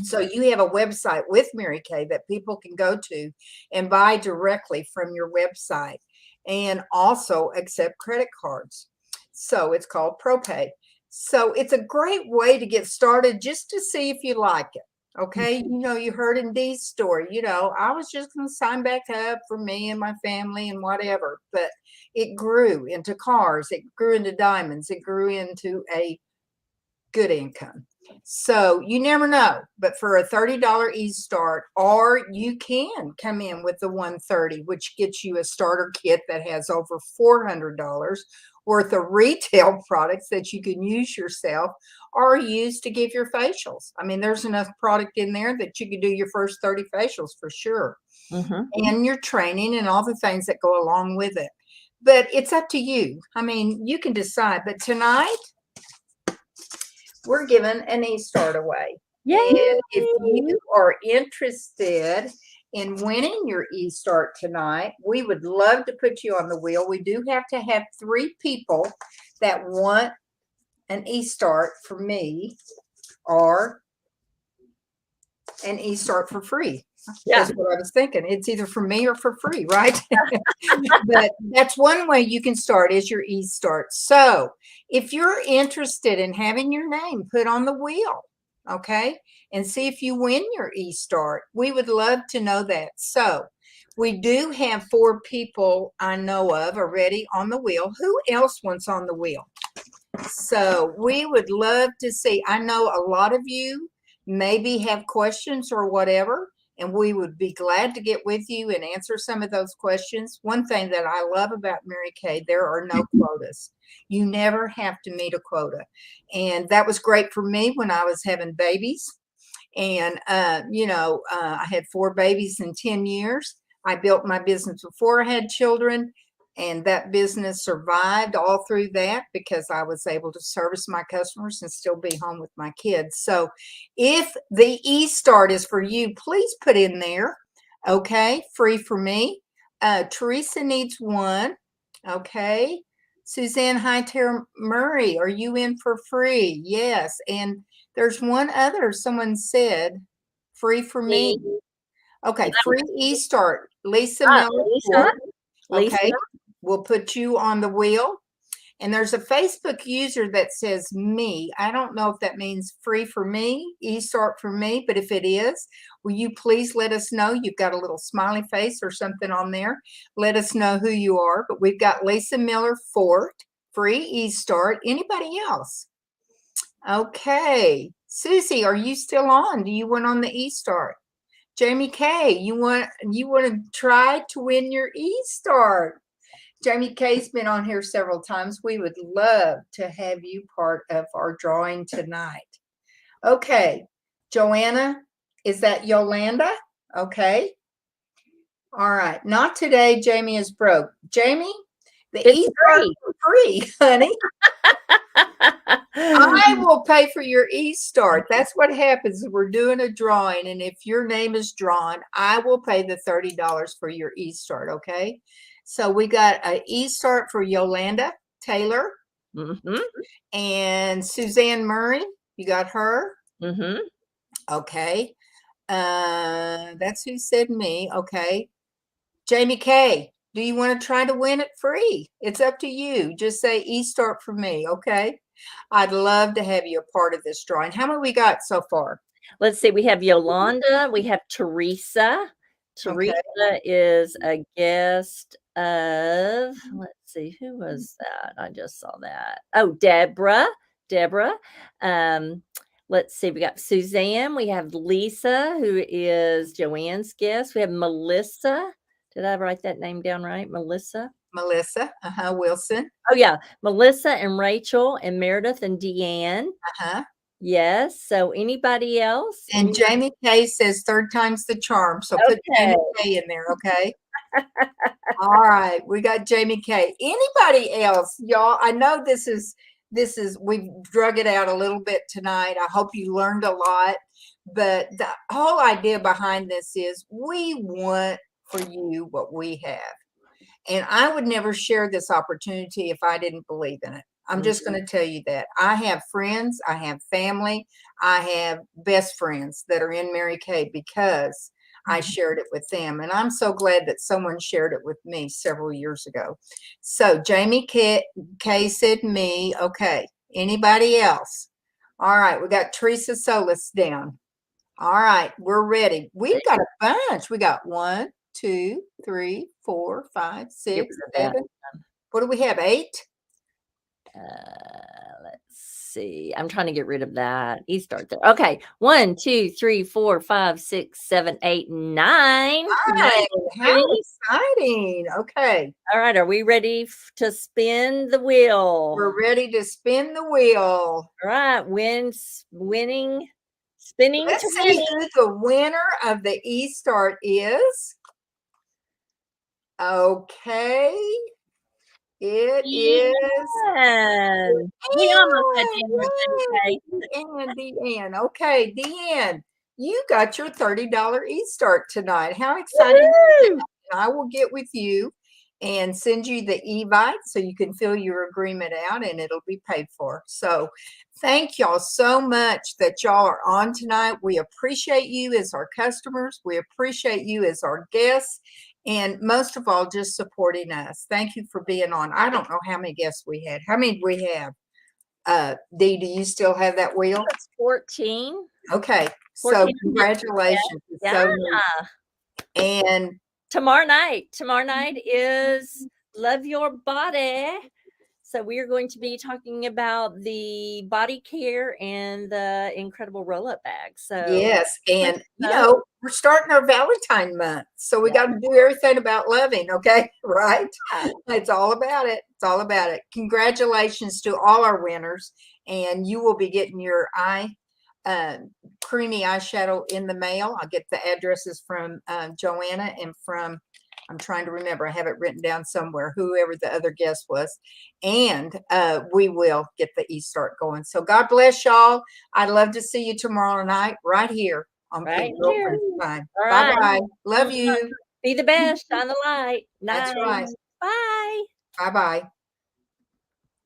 So you have a website with Mary Kay that people can go to and buy directly from your website, and also accept credit cards. So it's called ProPay. So it's a great way to get started just to see if you like it. Okay. You know, you heard in Dee's story, you know, I was just going to sign back up for me and my family and whatever, but it grew into cars. It grew into diamonds. It grew into a good income. So you never know, but for a $30 e-start, or you can come in with the 130, which gets you a starter kit that has over $400 worth of retail products that you can use yourself or use to give your facials. I mean, there's enough product in there that you could do your first 30 facials for sure. And your training and all the things that go along with it. But it's up to you. I mean, you can decide. But tonight, we're giving an e-start away. Yay! And if you are interested in winning your e-start tonight, we would love to put you on the wheel. We do have to have 3 people that want an e-start for me or an e-start for free. Yeah. That's what I was thinking. It's either for me or for free, right? But that's one way you can start is your e-start. So if you're interested in having your name put on the wheel, okay, and see if you win your e-start, we would love to know that. So we do have 4 people I know of already on the wheel. Who else wants on the wheel? So we would love to see. I know a lot of you maybe have questions or whatever, and we would be glad to get with you and answer some of those questions. One thing that I love about Mary Kay, there are no quotas. You never have to meet a quota. And that was great for me when I was having babies. And, I had 4 babies in 10 years. I built my business before I had children. And that business survived all through that because I was able to service my customers and still be home with my kids. So if the e-start is for you, please put in there, okay, free for me. Teresa needs one, okay. Suzanne Hightower Murray, are you in for free? Yes. And there's one other, someone said, free for me. Okay, free e-start. Lisa Miller. Lisa. Okay, we'll put you on the wheel. And there's a Facebook user that says me. I don't know if that means free for me, e-start for me, but if it is, will you please let us know? You've got a little smiley face or something on there. Let us know who you are. But we've got Lisa Miller Fort, free e-start. Anybody else? Okay. Susie, are you still on? Do you want on the e-start? Jamie K, you want to try to win your e-start? Jamie K's been on here several times. We would love to have you part of our drawing tonight. Okay, Joanna, is that Yolanda? Okay. All right. Not today. Jamie is broke. Jamie, the e-start is free, honey. I will pay for your e-start. That's what happens. We're doing a drawing, and if your name is drawn, I will pay the $30 for your e-start. Okay. So we got an e-start for Yolanda Taylor and Suzanne Murray. You got her? Okay. That's who said me. Okay. Jamie K, do you want to try to win it free? It's up to you. Just say e-start for me. Okay. I'd love to have you a part of this drawing. How many we got so far? Let's see. We have Yolanda. We have Teresa. Teresa is a guest of, let's see, who was that? I just saw that. Oh, Deborah. Let's see. We got Suzanne. We have Lisa, who is Joanne's guest. We have Melissa. Did I write that name down right? Melissa. Melissa, Wilson, Oh yeah, Melissa and Rachel and Meredith and Deanne. Yes. So anybody else? and Jamie K says third time's the charm. So put Jamie K in there, okay? All right, we got Jamie K. Anybody else, y'all? I know this is we've drug it out a little bit tonight. I hope you learned a lot, but the whole idea behind this is we want for you what we have. And I would never share this opportunity if I didn't believe in it. I'm just going to tell you that. I have friends, I have family, I have best friends that are in Mary Kay because I shared it with them. And I'm so glad that someone shared it with me several years ago. So Jamie K said me. Okay. Anybody else? All right. We got Teresa Solis down. All right. We're ready. We've got a bunch. We got 1, 2, 3, 4, 5, 6, 7. What do we have? 8? Let's see. I'm trying to get rid of that. E start there. Okay. 1, 2, 3, 4, 5, 6, 7, 8, 9. Hi. How exciting. Okay. All right. Are we ready to spin the wheel? We're ready to spin the wheel. All right. Spinning. Let's see who the winner of the E-Start is. Okay. It is we almost had Deanne. Okay, Deanne, you got your $30 E-Start tonight. How exciting is that? I will get with you and send you the e-bite so you can fill your agreement out and it'll be paid for. So thank y'all so much that y'all are on tonight. We appreciate you as our customers. We appreciate you as our guests. And most of all, just supporting us. Thank you for being on. I don't know how many guests we had. How many do we have? Dee, do you still have that wheel? It's 14. Okay. 14. So congratulations. Yeah. And tomorrow night is Love Your Body. So we are going to be talking about the body care and the incredible roll-up bag. So yes, and you know, we're starting our Valentine month. So we got to do everything about loving, okay? Right? It's all about it. It's all about it. Congratulations to all our winners. And you will be getting your creamy eyeshadow in the mail. I'll get the addresses from Joanna and from, I'm trying to remember, I have it written down somewhere, whoever the other guest was. And we will get the E-Start going. So God bless y'all. I'd love to see you tomorrow night right here on Big Girlfriend Time. Bye-bye. Love you. Be the best. Shine the light. That's right. Bye. Bye-bye.